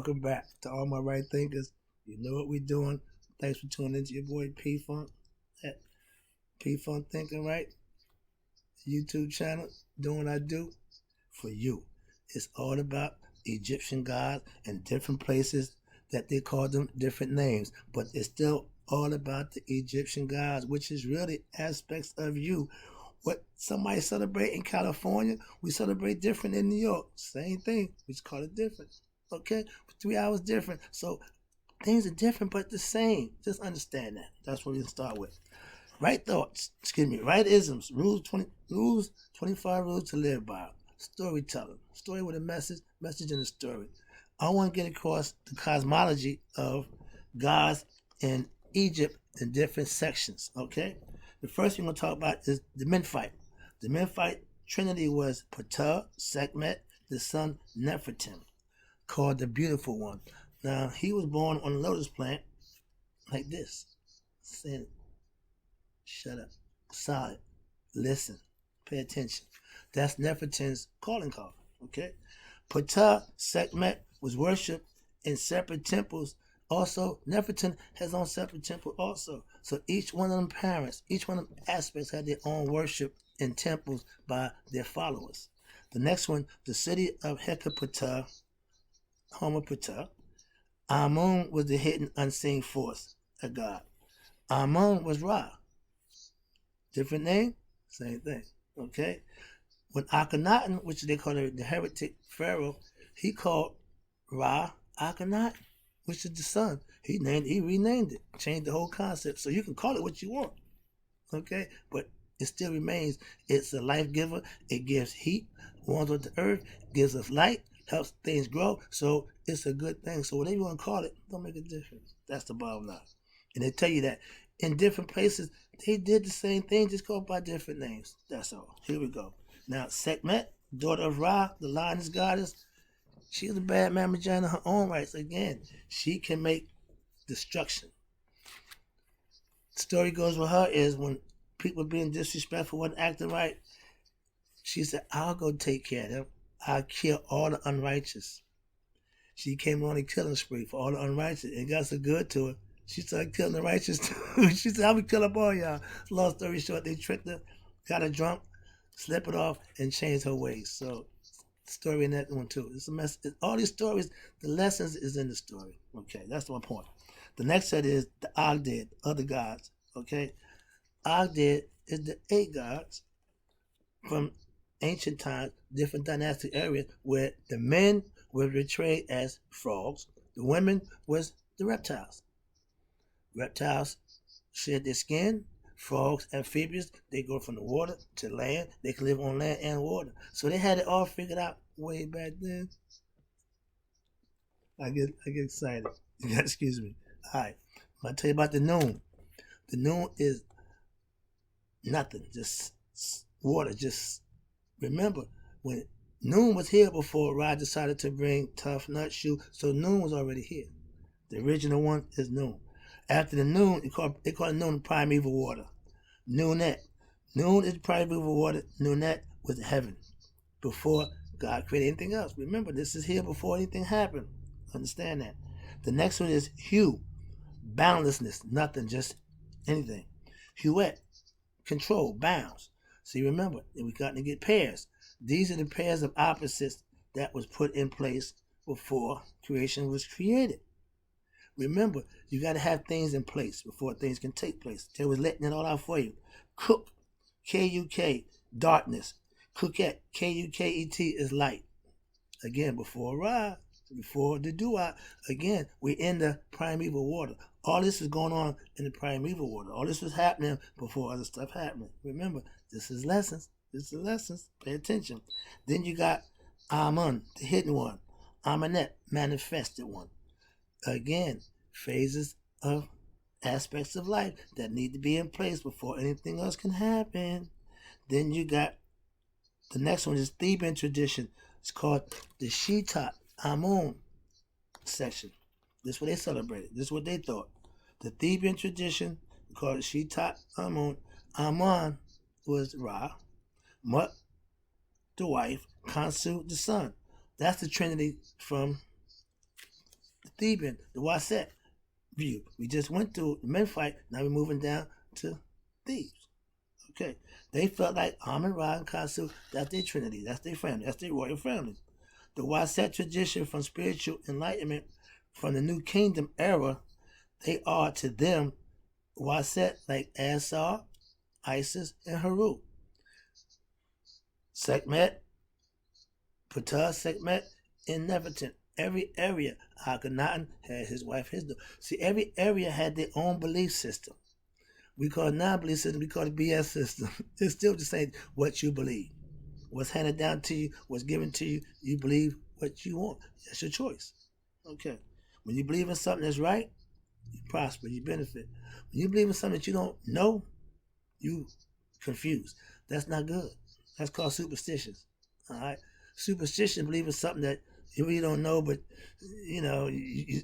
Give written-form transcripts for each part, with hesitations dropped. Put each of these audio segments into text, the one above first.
Welcome back to all my right thinkers. You know what we're doing. Thanks for tuning into your boy Pfunk at Pfunk Thinking Right YouTube channel. Doing what I do for you. It's all about Egyptian gods and different places that they call them different names, but it's still all about the Egyptian gods, which is really aspects of you. What somebody celebrate in California, we celebrate different in New York. Same thing, we just call it different. Okay, 3 hours different. So things are different but the same. Just understand that. That's what we're gonna start with. Right thoughts, excuse me, right isms, rules, 25 rules to live by. Storytelling. Story with a message in a story. I want to get across the cosmology of gods in Egypt in different sections. Okay? The first thing we're gonna talk about is the Memphite. The Memphite trinity was Ptah, Sekhmet, the son Nefertim, called the Beautiful One. Now, he was born on a lotus plant like this. Saying, shut up, silent, listen, pay attention. That's Nefertim's calling card, okay? Ptah, Sekhmet was worshipped in separate temples. Also, Nefertim has own separate temple also. So each one of them parents, each one of them aspects had their own worship in temples by their followers. The next one, the city of Hecaptah, home of Ptah. Amun was the hidden unseen force, a god. Amun was Ra. Different name, same thing. Okay? When Akhenaten, which they call the heretic pharaoh, he called Ra Akhenaten, which is the sun. He renamed it, changed the whole concept. So you can call it what you want. Okay? But it still remains. It's a life giver. It gives heat, warms up the earth, gives us light, helps things grow. So it's a good thing. So whatever you want to call it, don't make a difference. That's the bottom line. And they tell you that in different places, they did the same thing, just called by different names. That's all. Here we go. Now, Sekhmet, daughter of Ra, the lioness goddess, she's a bad mamajan in her own rights. Again, she can make destruction. The story goes with her is when people being disrespectful, wasn't acting right, she said, I'll go take care of them. I'll kill all the unrighteous. She came on a killing spree for all the unrighteous. It got so good to her. She started killing the righteous too. She said, I will kill up all y'all. Long story short, they tricked her, got her drunk, slept it off, and changed her ways. So, story in that one too. It's a mess. All these stories, the lessons is in the story. Okay, that's one point. The next set is the Agdid, other gods. Okay, Agdid is the 8 gods from ancient times, different dynastic areas where the men were portrayed as frogs, the women was the reptiles. Reptiles shed their skin. Frogs, amphibians, they go from the water to land. They can live on land and water. So they had it all figured out way back then. I get excited. Excuse me. All right. I'm going to tell you about the noon. The noon is nothing, just water. Just remember, when noon was here before Ra decided to bring Tough Nut Shoe, so noon was already here. The original one is noon. After the noon, they call it noon primeval water. Noonet. Noon is primeval water. Noonet was heaven before God created anything else. Remember, this is here before anything happened. Understand that. The next one is Hu. Boundlessness. Nothing, just anything. Huet. Control. Bounds. See, remember, we got to get pairs. These are the pairs of opposites that was put in place before creation was created. Remember, you got to have things in place before things can take place. They was letting it all out for you. Cook, K-U-K, darkness. Cookette, K-U-K-E-T is light. Again, before Ra, before the Dua, again, we're in the primeval water. All this is going on in the primeval water. All this was happening before other stuff happening. Remember, this is lessons. This is lessons. Pay attention. Then you got Amun, the hidden one. Amunet, manifested one. Again, phases of aspects of life that need to be in place before anything else can happen. Then you got the next one is Theban tradition. It's called the Shitat Amun section. This is what they celebrated. This is what they thought. The Theban tradition called Shitat Amun. Amun was Ra, Mut the wife, Khonsu the son. That's the trinity from Theban, the Waset view. We just went through the men fight. Now we're moving down to Thebes. Okay. They felt like Amun, Ra, and Kasu, that's their trinity. That's their family. That's their royal family. The Waset tradition from spiritual enlightenment from the New Kingdom era, they are to them Waset like Asar, Isis, and Haru. Sekhmet, Ptah, Sekhmet, and Nefertiti. Every area, Akhenaten had his wife, his daughter. See, every area had their own belief system. We call it non-belief system, we call it BS system. It's still the same what you believe. What's handed down to you, what's given to you, you believe what you want. That's your choice. Okay. When you believe in something that's right, you prosper, you benefit. When you believe in something that you don't know, you confused. That's not good. That's called superstitions. All right? Superstition, believe in something that you really don't know, but you're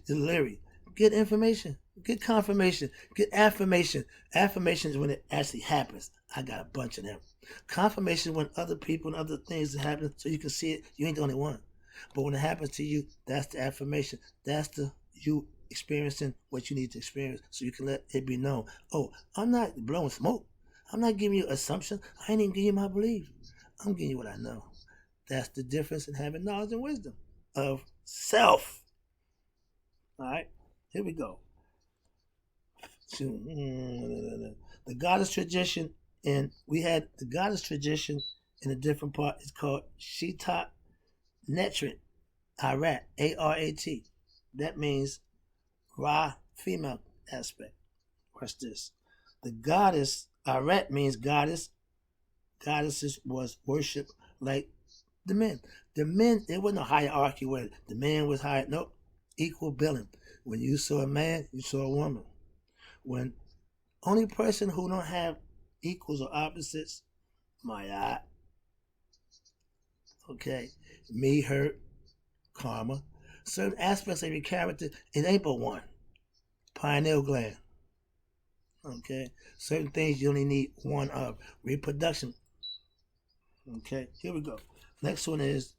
leery. Get information. Get confirmation. Get affirmation. Affirmation is when it actually happens. I got a bunch of them. Confirmation when other people and other things happen so you can see it. You ain't the only one. But when it happens to you, that's the affirmation. That's the you experiencing what you need to experience so you can let it be known. Oh, I'm not blowing smoke. I'm not giving you assumption. I ain't even giving you my belief. I'm giving you what I know. That's the difference in having knowledge and wisdom of self. All right, here we go. The goddess tradition, and we had the goddess tradition in a different part. It's called Shitat Netrit, Arat, A-R-A-T. That means Ra, female aspect. What's this? The goddess, Arat means goddess. Goddesses was worshipped like the men. The men, there wasn't a hierarchy where the man was higher. Nope. Equal billing. When you saw a man, you saw a woman. When only person who don't have equals or opposites, Mayat, okay, me, hurt, karma. Certain aspects of your character, it ain't but one. Pineal gland. Okay. Certain things you only need one of. Reproduction. Okay, here we go. Next one is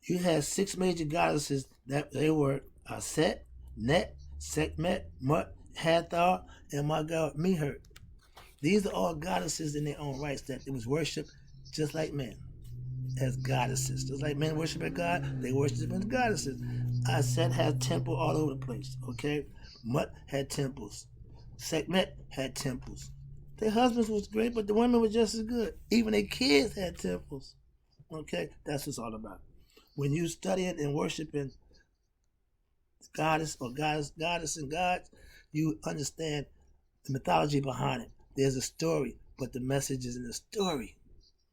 you had 6 major goddesses that they were Aset, Net, Sekhmet, Mut, Hathor, and my god Mihert. These are all goddesses in their own rights that it was worshipped just like men as goddesses. Just like men worship a god, they worship as goddesses. Aset had temple all over the place, okay? Mut had temples. Sekhmet had temples. Their husbands was great, but the women were just as good. Even their kids had temples. Okay, that's what it's all about. When you studying and worshiping goddess or goddess and gods, you understand the mythology behind it. There's a story, but the message is in the story.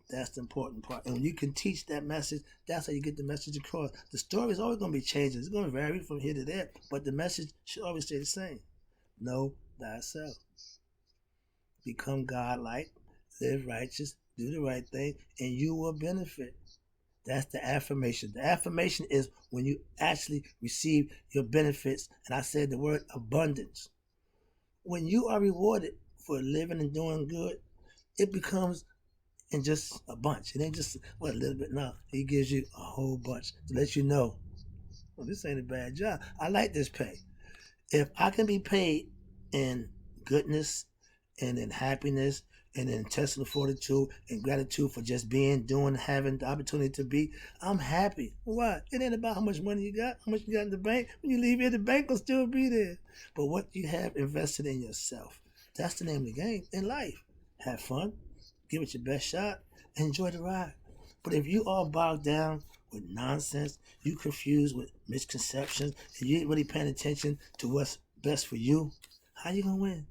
That's the important part. And when you can teach that message, that's how you get the message across. The story is always going to be changing. It's going to vary from here to there, but the message should always stay the same. Know thyself. Become godlike, live righteous, do the right thing, and you will benefit. That's the affirmation. The affirmation is when you actually receive your benefits, and I said the word abundance. When you are rewarded for living and doing good, it becomes in just a bunch. It ain't just a little bit. No, he gives you a whole bunch to let you know, well, this ain't a bad job. I like this pay. If I can be paid in goodness and in happiness and in intestinal fortitude and gratitude for just being, doing, having the opportunity to be, I'm happy. Why? It ain't about how much money you got, how much you got in the bank. When you leave here, the bank will still be there. But what you have invested in yourself, that's the name of the game in life. Have fun, give it your best shot, and enjoy the ride. But if you are bogged down with nonsense, you confused with misconceptions, and you ain't really paying attention to what's best for you, how you gonna win?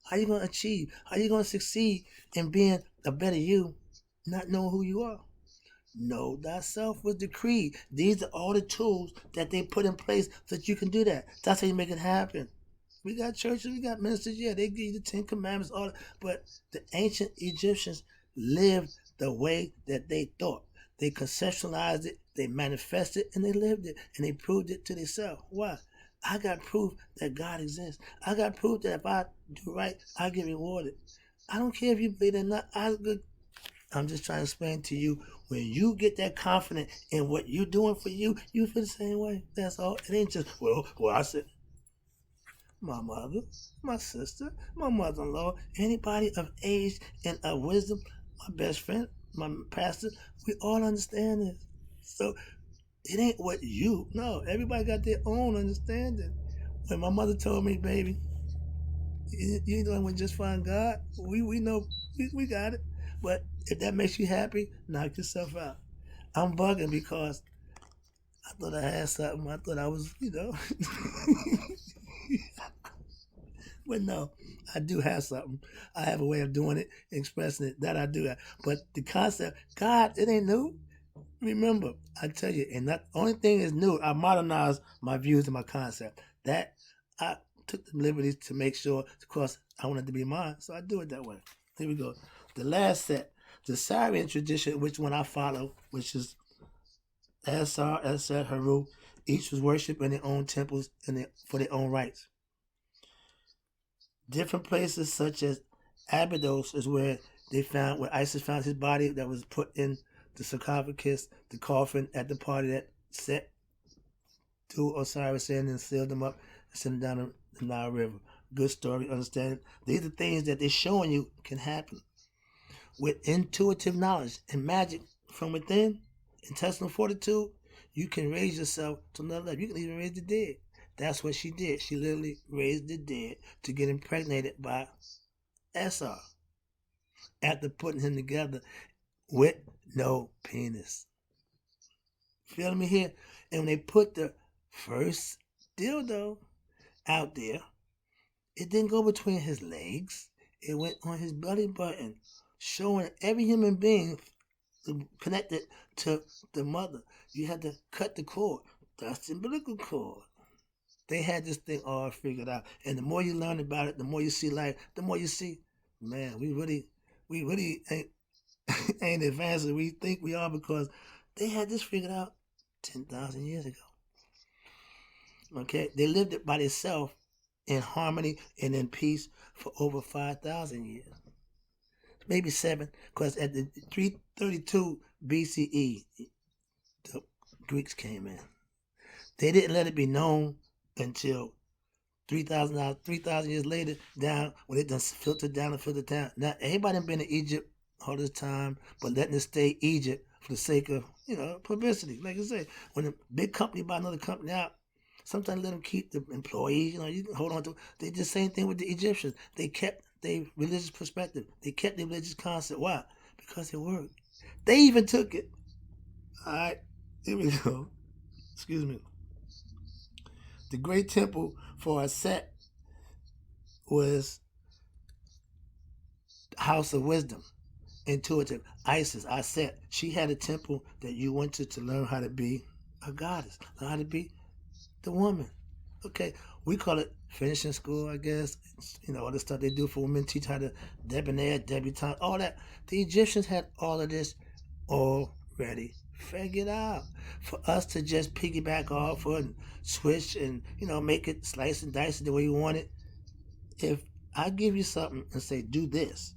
How you gonna achieve? How you gonna succeed in being a better you, not knowing who you are? Know thyself was decreed. These are all the tools that they put in place so that you can do that. That's how you make it happen. We got churches, we got ministers, yeah, they give you the 10 Commandments, all that. But the ancient Egyptians lived the way that they thought. They conceptualized it, they manifested, and they lived it, and they proved it to themselves. Why? I got proof that God exists. I got proof that if I do right, I get rewarded. I don't care if you believe it or not. I'm just trying to explain to you, when you get that confident in what you're doing for you, you feel the same way. That's all. It ain't just, well, I said, my mother, my sister, my mother-in-law, anybody of age and of wisdom, my best friend, my pastor, we all understand this. So it ain't what no, everybody got their own understanding. When my mother told me, baby, you know, we just find God, we know, we got it. But if that makes you happy, knock yourself out. I'm bugging because I thought I had something. I thought I was, But no, I do have something. I have a way of doing it, expressing it. That I do that. But the concept, God, it ain't new. Remember, I tell you, and that only thing is new. I modernized my views and my concept. That I took the liberties to make sure, of course, I wanted to be mine, so I do it that way. Here we go. The last set, the Syrian tradition, which one I follow, which is Asar, Eser, Haru. Each was worshipped in their own temples and for their own rights. Different places such as Abydos is where where Isis found his body that was put in the sarcophagus, the coffin at the party that set to Osiris in and sealed him up and sent him down the Nile River. Good story, understand? These are things that they're showing you can happen. With intuitive knowledge and magic from within, intestinal fortitude, you can raise yourself to another level. You can even raise the dead. That's what she did. She literally raised the dead to get impregnated by SR after putting him together with no penis. Feel me here? And when they put the first dildo out there, it didn't go between his legs. It went on his belly button, showing every human being connected to the mother. You had to cut the cord. That's the umbilical cord. They had this thing all figured out. And the more you learn about it, the more you see life, the more you see, man, we really ain't, ain't advanced as we think we are, because they had this figured out 10,000 years ago. Okay? They lived it by themselves in harmony and in peace for over 5,000 years. Maybe 7, because at the 332 BCE, the Greeks came in. They didn't let it be known until 3,000 years later, down when it done filtered down and filtered down. Now, everybody been to Egypt all this time, but letting it stay Egypt for the sake of, publicity. Like I say, when a big company buy another company out, sometimes let them keep the employees, you can hold on to. They did the same thing with the Egyptians. They kept their religious perspective. They kept their religious concept. Why? Because it worked. They even took it. All right, here we go. Excuse me. The great temple for Set was House of Wisdom, intuitive. Isis, Set, she had a temple that you went to learn how to be a goddess, learn how to be the woman. Okay, we call it finishing school, I guess. All the stuff they do for women, teach how to debonair, debutante, all that. The Egyptians had all of this already figured out. For us to just piggyback off and switch and, make it slice and dice it the way you want it. If I give you something and say, do this,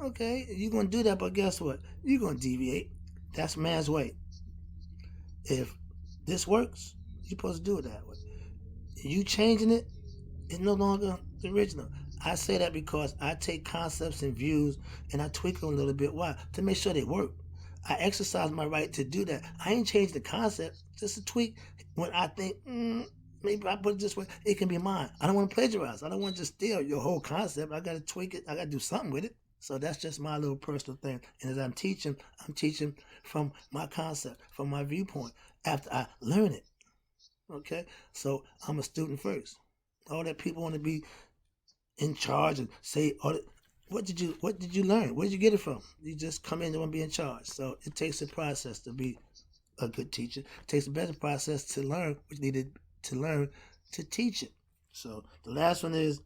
okay, you're going to do that, but guess what? You're going to deviate. That's man's way. If this works, you're supposed to do it that way. You changing it, it's no longer the original. I say that because I take concepts and views and I tweak them a little bit. Why? To make sure they work. I exercise my right to do that. I ain't changed the concept, just a tweak. When I think, maybe I put it this way, it can be mine. I don't want to plagiarize. I don't want to just steal your whole concept. I got to tweak it. I got to do something with it. So that's just my little personal thing. And as I'm teaching from my concept, from my viewpoint, after I learn it. Okay? So I'm a student first. All that people want to be in charge and say, what did you learn? Where did you get it from? You just come in and want to be in charge. So it takes a process to be a good teacher. It takes a better process to learn what you needed to learn to teach it. So the last one is,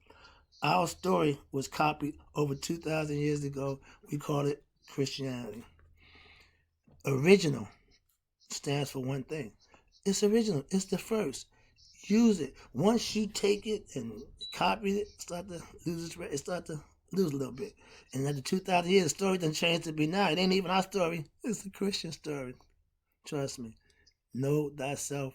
our story was copied over 2,000 years ago. We call it Christianity. Original stands for one thing. It's original. It's the first. Use it. Once you take it and copy it, start to lose its, it start to Lose a little bit. And after 2,000 years, the story done changed to be now. It ain't even our story. It's the Christian story. Trust me. Know thyself